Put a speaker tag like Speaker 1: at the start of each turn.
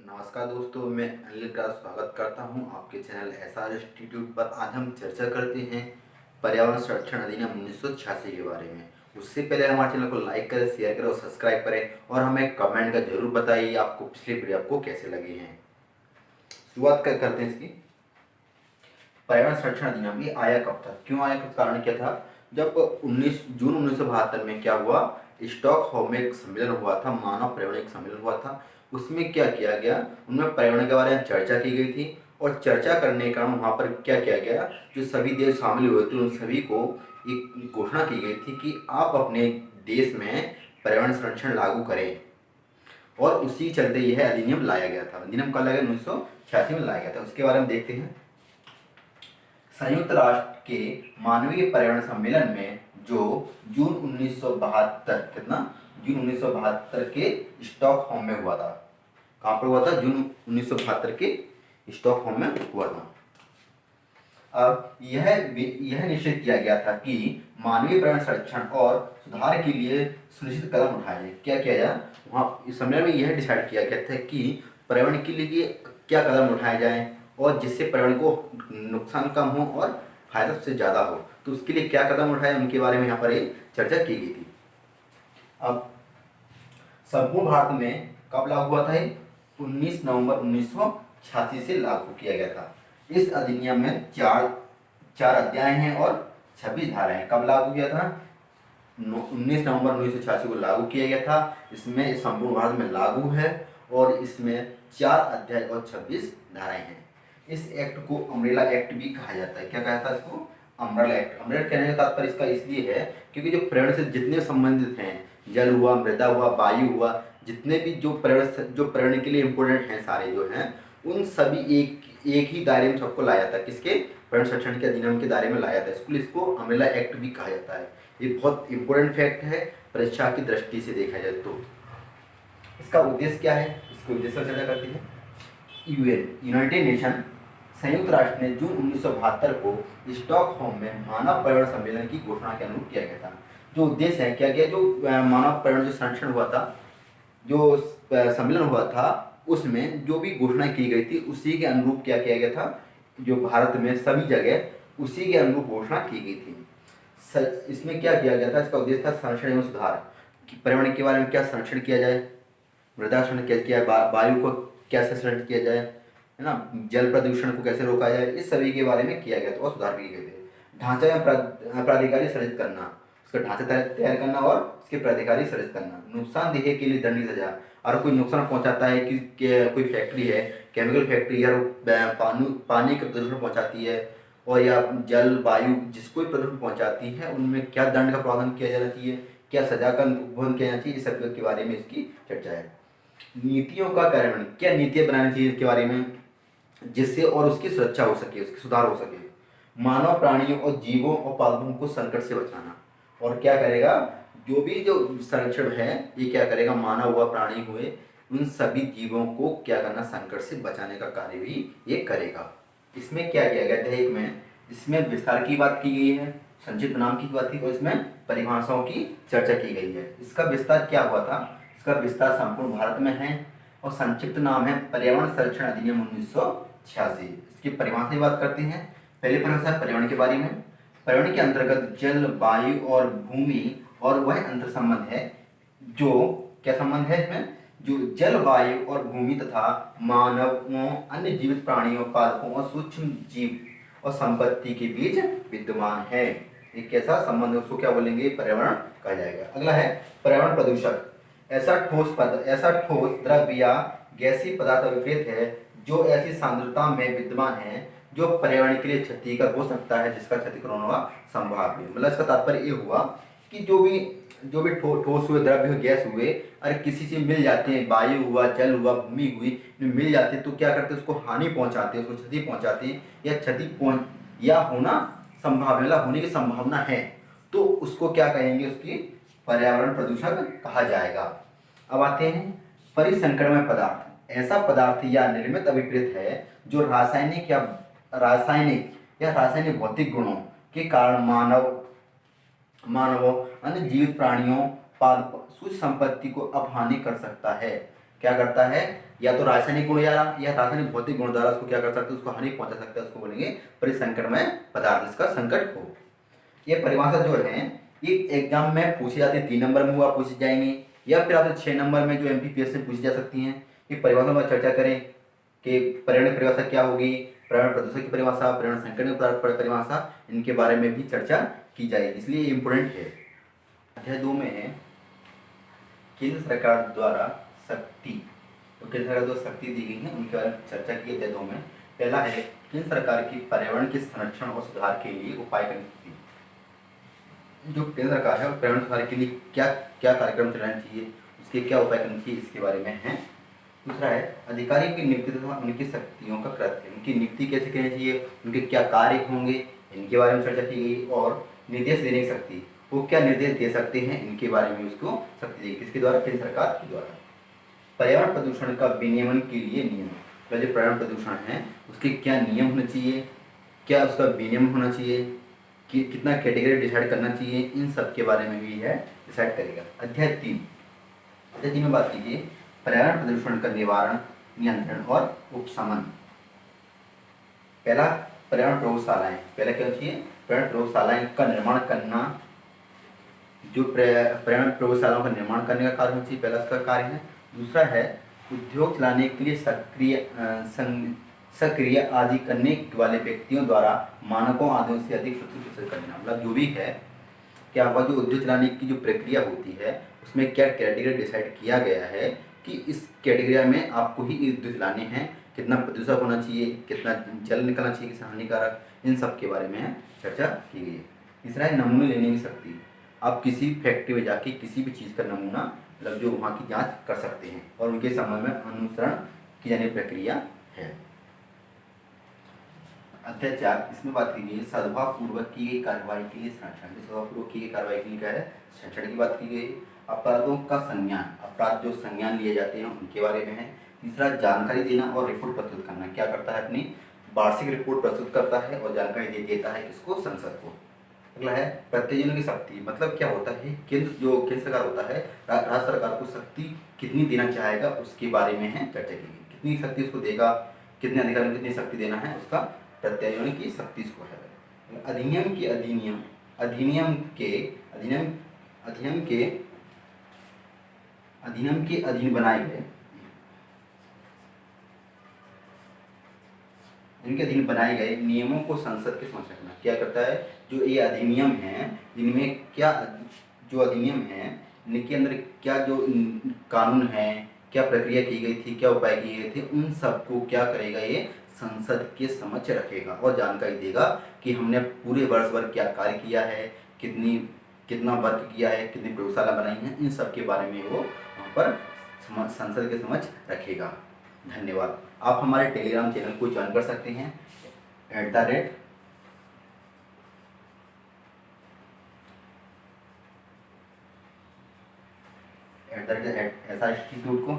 Speaker 1: नमस्कार दोस्तों, मैं अनिल का स्वागत करता हूं आपके चैनल एसआर इंस्टीट्यूट पर। आज हम चर्चा करते हैं पर्यावरण संरक्षण अधिनियम 1986 के बारे में। उससे पहले हमारे चैनल को लाइक करें, शेयर करें और सब्सक्राइब करें और हमें कमेंट का जरूर बताइए आपको पिछले वीडियो आपको कैसे लगे हैं। शुरुआत करते हैं इसकी। पर्यावरण संरक्षण अधिनियम ये आया कब था, क्यों आया, कुछ कारण क्या था? जब 19 जून 1972 में क्या हुआ, स्टॉकहोम में एक सम्मेलन हुआ था, मानव पर्यावरण सम्मेलन हुआ था। उसमें क्या किया गया, उनमें पर्यावरण के बारे में चर्चा की गई थी और चर्चा करने के कारण वहाँ पर क्या किया गया, जो सभी देश शामिल हुए थे उन सभी को एक घोषणा की गई थी कि आप अपने देश में पर्यावरण संरक्षण लागू करें। और उसी चलते यह अधिनियम लाया गया था। अधिनियम कब लाया गया? 1986 में लाया गया था। उसके बारे में देखते हैं। संयुक्त राष्ट्र के मानवीय पर्यावरण सम्मेलन में जो जून 1972 जून 1972 के स्टॉकहोम में हुआ था। कहाँ पर हुआ था? जून 1972 के स्टॉकहोम में हुआ था। अब यह निश्चित किया गया था कि मानवीय पर्यावरण संरक्षण और सुधार के लिए सुनिश्चित कदम उठाए जाए। क्या किया जाए? वहाँ इस सम्मेलन में यह डिसाइड किया गया था कि पर्यावरण के लिए क्या कदम उठाए जाएं और जिससे पर्यावरण को नुकसान कम हो और फायदा से ज़्यादा हो, तो उसके लिए क्या कदम उठाए उनके बारे में यहाँ पर एक चर्चा की गई थी। अब संपूर्ण भारत में कब लागू हुआ था? 19 नवंबर 1986 से लागू किया गया था। इस अधिनियम में चार अध्याय हैं और 26 धाराएं। कब लागू किया था? 19 नवंबर 1986 को लागू किया गया था। इसमें संपूर्ण भारत में लागू है और इसमें 4 अध्याय और 26 धाराएं हैं। इस एक्ट को अम्ब्रेला एक्ट भी कहा जाता है। क्या कहता है इसको? Umbrella act. अम्ब्रेला कहने का तात्पर्य इसका इसलिए है क्योंकि जो पर्यावरण से जितने संबंधित हैं, जल हुआ, मृदा हुआ, वायु हुआ, जितने भी जो पर्यावरण के लिए इम्पोर्टेंट हैं सारे जो हैं, उन सभी एक ही दायरे में सबको लाया था। किसके? पर्यावरण संरक्षण के अधिनियम के दायरे में लाया था। इसको अम्ब्रेला एक्ट भी कहा जाता है। ये बहुत इंपॉर्टेंट फैक्ट है परीक्षा की दृष्टि से देखा जाए तो। इसका उद्देश्य क्या है, इसके उद्देश्य पर चर्चा करते हैं। यूनाइटेड नेशन संयुक्त राष्ट्र ने जून 1972 को स्टॉकहोम में मानव पर्यावरण सम्मेलन की घोषणा के अनुरूप किया गया था। जो उद्देश्य है, क्या गया, जो मानव पर्यावरण जो संरक्षण हुआ था, जो सम्मेलन हुआ था, उसमें जो भी घोषणा की गई थी उसी के अनुरूप क्या किया गया था, जो भारत में सभी जगह उसी के अनुरूप घोषणा की गई थी। इसमें क्या किया गया था? इसका उद्देश्य था संरक्षण एवं सुधार, कि पर्यावरण के बारे में क्या संरक्षण किया जाए, मृदा संरक्षण कैसे किया जाए, वायु को कैसे संरक्षण किया जाए, है ना, जल प्रदूषण को कैसे रोका जाए, इस सभी के बारे में किया गया था और सुधार भी किए गए थे। ढांचा में प्राधिकारी सृजित करना, उसका ढांचा तैयार करना और उसके प्राधिकारी सृजित करना। नुकसानदेह के लिए दंडनीय सजा। और कोई नुकसान पहुंचाता है कि कोई फैक्ट्री है, केमिकल फैक्ट्री या पानी का प्रदूषण पहुंचाती है और या जल वायु जिसको भी प्रदूषण पहुंचाती है, उनमें क्या दंड का प्रावधान किया जाना चाहिए, क्या सजा का उपबंध किया जाना चाहिए, इस सब के बारे में इसकी चर्चा है। नीतियों का कार्यान्वयन, क्या नीतियां बनानी चाहिए इसके बारे में, जिससे और उसकी सुरक्षा हो सके, उसकी सुधार हो सके। मानव प्राणियों और जीवों और पादपों को संकट से बचाना। और क्या करेगा, जो भी जो संरक्षण है ये क्या करेगा, मानव हुआ, प्राणी हुए, उन सभी जीवों को क्या करना, संकट से बचाने का कार्य भी ये करेगा। इसमें क्या किया गया था, एक में इसमें विस्तार की बात की गई है, संक्षिप्त नाम की बात की, और इसमें परिभाषाओं की चर्चा की गई है। इसका विस्तार क्या हुआ था? इसका विस्तार संपूर्ण भारत में है और संक्षिप्त नाम है पर्यावरण संरक्षण अधिनियम 1986। इसकी परिभाषा की बात करते हैं। पहली परिभाषा पर्यावरण के बारे में। पर्यावरण के अंतर्गत जल, वायु और भूमि और वह अंतर संबंध है जो, क्या संबंध है इसमें, जो जल, वायु और भूमि तथा मानवों, अन्य जीवित प्राणियों, पादपों और सूक्ष्म जीव और संपत्ति के बीच विद्यमान है। एक कैसा संबंध है, उसको क्या बोलेंगे, पर्यावरण कहा जाएगा। अगला है पर्यावरण प्रदूषक। ऐसा ठोस द्रव्य या गैसीय पदार्थ विपरीत है जो ऐसी सांद्रता में विद्यमान है जो पर्यावरण के लिए क्षतिकर हो सकता है, जिसका क्षतिकरण होना संभाव्य है। मतलब इसका तात्पर्य ये हुआ कि जो भी ठोस हुए, द्रव्य हुए, गैस हुए, अरे किसी से मिल जाते हैं, वायु हुआ, जल हुआ, भूमि हुई, मिल जाते हैं तो क्या करते हैं, उसको हानि पहुंचाते हैं, उसको क्षति पहुंचाते हैं, या या होना संभावना, होने की संभावना है, तो उसको क्या कहेंगे, उसकी पर्यावरण प्रदूषक कहा जाएगा। अब आते हैं परिसंकरणीय पदार्थ। ऐसा पदार्थ या निर्मित अभिप्रेत है जो रासायनिक भौतिक गुणों के कारण मानवों, अन्य जीवित प्राणियों, पादपों, सूक्ष्म संपत्ति को अपहानि कर सकता है। क्या करता है? या तो रासायनिक गुण या रासायनिक भौतिक गुण द्वारा उसको क्या कर सकते हैं, उसको हानि पहुंचा सकते हैं, उसको बोलेंगे परिसंकटमय पदार्थ, जिसका संकट हो। ये परिभाषा जो है ये एग्जाम में पूछी जाती है, 3 नंबर में हुआ पूछी जाएंगी, या फिर आपसे 6 नंबर में जो MPPS से पूछी जा सकती हैं। ये परिभाषा में चर्चा करें कि पर्यावरण की परिभाषा क्या होगी, पर्यावरण प्रदूषण की परिभाषा, पर्यावरण संकट की परिभाषा, इनके बारे में भी चर्चा की जाएगी, इसलिए ये इम्पोर्टेंट है। अध्याय 2 में है केंद्र सरकार द्वारा शक्ति, तो केंद्र सरकार द्वारा शक्ति दी गई है, उनके बारे में चर्चा की अध्याय 2 में। पहला है केंद्र सरकार की पर्यावरण के संरक्षण और सुधार के लिए उपाय करनी चाहिए। जो केंद्र सरकार है पर्यावरण सुधार के लिए क्या क्या कार्यक्रम चलाना चाहिए, उसके क्या उपाय करने चाहिए, इसके बारे में है। दूसरा है अधिकारियों की नियुक्ति तथा उनकी शक्तियों का कृत्य, उनकी नियुक्ति कैसे करनी चाहिए, उनके क्या कार्य होंगे, इनके बारे में चर्चा की गई। और निर्देश देने की शक्ति, वो क्या निर्देश दे सकते हैं, इनके बारे में उसको शक्ति दी, किसके द्वारा, केंद्र सरकार के द्वारा। पर्यावरण प्रदूषण का विनियमन के लिए नियम, जो पर्यावरण प्रदूषण है उसके क्या नियम होने चाहिए, क्या उसका विनियम होना चाहिए, कि कितना कैटेगरी डिसाइड करना चाहिए, इन सब के बारे में भी है डिसाइड करेगा। अध्याय 3 में बात कीजिए पर्यावरण प्रदूषण का निवारण, नियंत्रण और उपशमन। पहला पर्यावरण प्रयोगशालाएं, पहला क्या चाहिए, पर्यावरण प्रयोगशालाएं का निर्माण करना, जो पर्यावरण प्रयोगशालाओं का निर्माण करने का कार्य होना चाहिए, पहला इसका कार्य है। दूसरा है उद्योग चलाने के लिए सक्रिय आदि करने वाले व्यक्तियों द्वारा मानकों आदि से अधिक प्रस्तुत करना, मतलब जो भी है क्या हुआ, जो उद्योग चलाने की जो प्रक्रिया होती है उसमें क्या कैटेगरी डिसाइड किया गया है कि इस कैटेगरी में आपको ही उद्योग चलाने हैं, कितना प्रदूषक होना चाहिए, कितना जल निकलना चाहिए, किसी हानिकारक, इन सब के बारे में चर्चा की गई है। तीसरा है नमूने लेने की शक्ति, आप किसी फैक्ट्री में जाके किसी भी चीज़ का नमूना, मतलब जो वहाँ की जांच कर सकते हैं और उनके संबंध में अनुसरण की जाने प्रक्रिया है। अध्याय 4 इसमें बात की गई सद्भाव पूर्वक की गई कार्रवाई के लिए संरक्षण, सद्भाव पूर्वक की गई कार्रवाई के लिए क्या है, संरक्षण की बात की गई। अपराधों का संज्ञान, अपराध जो संज्ञान लिए जाते हैं उनके बारे में है। तीसरा जानकारी देना और रिपोर्ट प्रस्तुत करना, क्या करता है, अपनी वार्षिक रिपोर्ट प्रस्तुत करता है और जानकारी दे देता है किसको, संसद को। अगला है प्रत्ययोजन की शक्ति, मतलब क्या होता है, केंद्र सरकार होता है, राज्य सरकार को शक्ति कितनी देना चाहेगा उसके बारे में है चर्चा की गई, कितनी शक्ति उसको देगा, कितने अधिकारियों को कितनी शक्ति देना है, उसका प्रत्ययोजन की शक्ति इसको है। अधिनियम के अधीन बनाए गए, इनके अधीन बनाए गए नियमों को संसद के समक्ष रखना, क्या करता है, जो ये अधिनियम हैं जिनमें क्या, जो अधिनियम हैं इनके अंदर क्या जो कानून है, क्या प्रक्रिया की गई थी, क्या उपाय किए गए थे, उन सबको क्या करेगा, ये संसद के समक्ष रखेगा और जानकारी देगा कि हमने पूरे वर्ष भर क्या कार्य किया है, कितना वर्क किया है, कितनी प्रयोगशाला बनाई है, इन सब के बारे में वो वहाँ पर संसद के समक्ष रखेगा। धन्यवाद। आप हमारे टेलीग्राम चैनल को ज्वाइन कर सकते हैं @SR इंस्टीट्यूट को।